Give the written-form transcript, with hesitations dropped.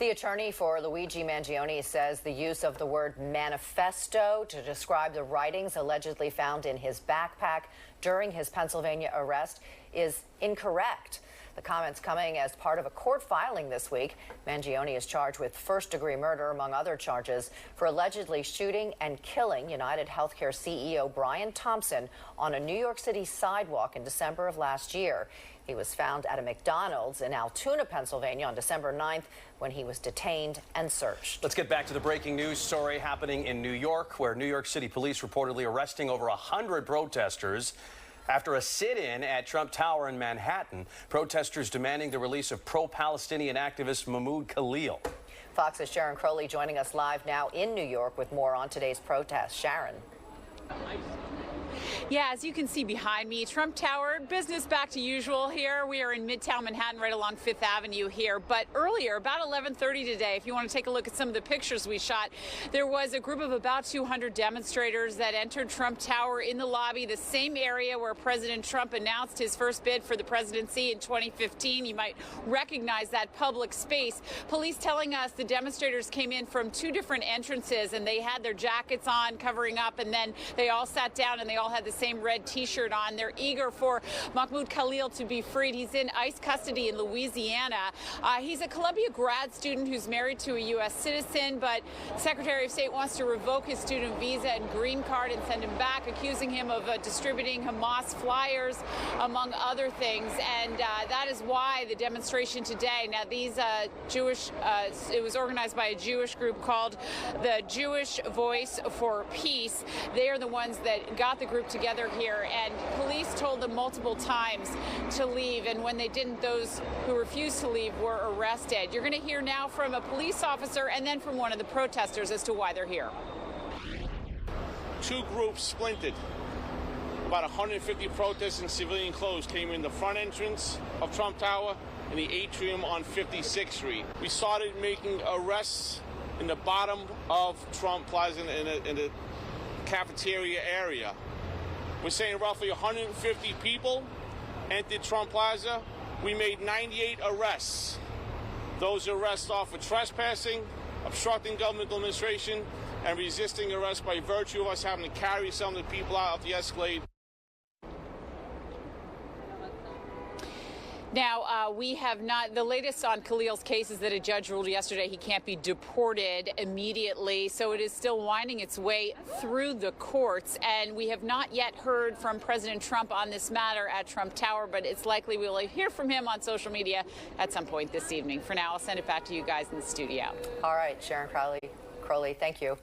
The attorney for Luigi Mangione says the use of the word manifesto to describe the writings allegedly found in his backpack during his Pennsylvania arrest is incorrect. The comments coming as part of a court filing this week. Mangione is charged with first-degree murder, among other charges, for allegedly shooting and killing United Healthcare CEO Brian Thompson on a New York City sidewalk in December of last year. He was found at a McDonald's in Altoona, Pennsylvania on December 9th when he was detained and searched. Let's get back to the breaking news story happening in New York, where New York City police reportedly arresting over 100 protesters after a sit-in at Trump Tower in Manhattan. Protesters demanding the release of pro-Palestinian activist Mahmoud Khalil. Fox's Sharon Crowley joining us live now in New York with more on today's protest. Sharon. Yeah, as you can see behind me, Trump Tower, business back to usual here. We are in Midtown Manhattan, right along Fifth Avenue here. But earlier, about 11:30 today, if you want to take a look at some of the pictures we shot, there was a group of about 200 demonstrators that entered Trump Tower in the lobby, the same area where President Trump announced his first bid for the presidency in 2015. You might recognize that public space. Police telling us the demonstrators came in from two different entrances, and they had their jackets on, covering up, and then they all sat down and they all had the same red T-shirt on. They're eager for Mahmoud Khalil to be freed. He's in ICE custody in Louisiana. He's a Columbia grad student who's married to a U.S. citizen, but the Secretary of State wants to revoke his student visa and green card and send him back, accusing him of distributing Hamas flyers, among other things. And that is why the demonstration today. Now, these it was organized by a Jewish group called the Jewish Voice for Peace. They are the ones that got the group together here, and police told them multiple times to leave, and when they didn't, those who refused to leave were arrested. You're going to hear now from a police officer and then from one of the protesters as to why they're here. Two groups splintered. About 150 protesters in civilian clothes came in the front entrance of Trump Tower and the atrium on 56th Street. We started making arrests in the bottom of Trump Plaza in the cafeteria area. We're saying roughly 150 people entered Trump Plaza. We made 98 arrests. Those arrests are for trespassing, obstructing governmental administration, and resisting arrest by virtue of us having to carry some of the people out of the Escalade. Now, we have not, the latest on Khalil's case is that a judge ruled yesterday he can't be deported immediately, so it is still winding its way through the courts, and we have not yet heard from President Trump on this matter at Trump Tower, but it's likely we will hear from him on social media at some point this evening. For now, I'll send it back to you guys in the studio. All right, Sharon Crowley, thank you.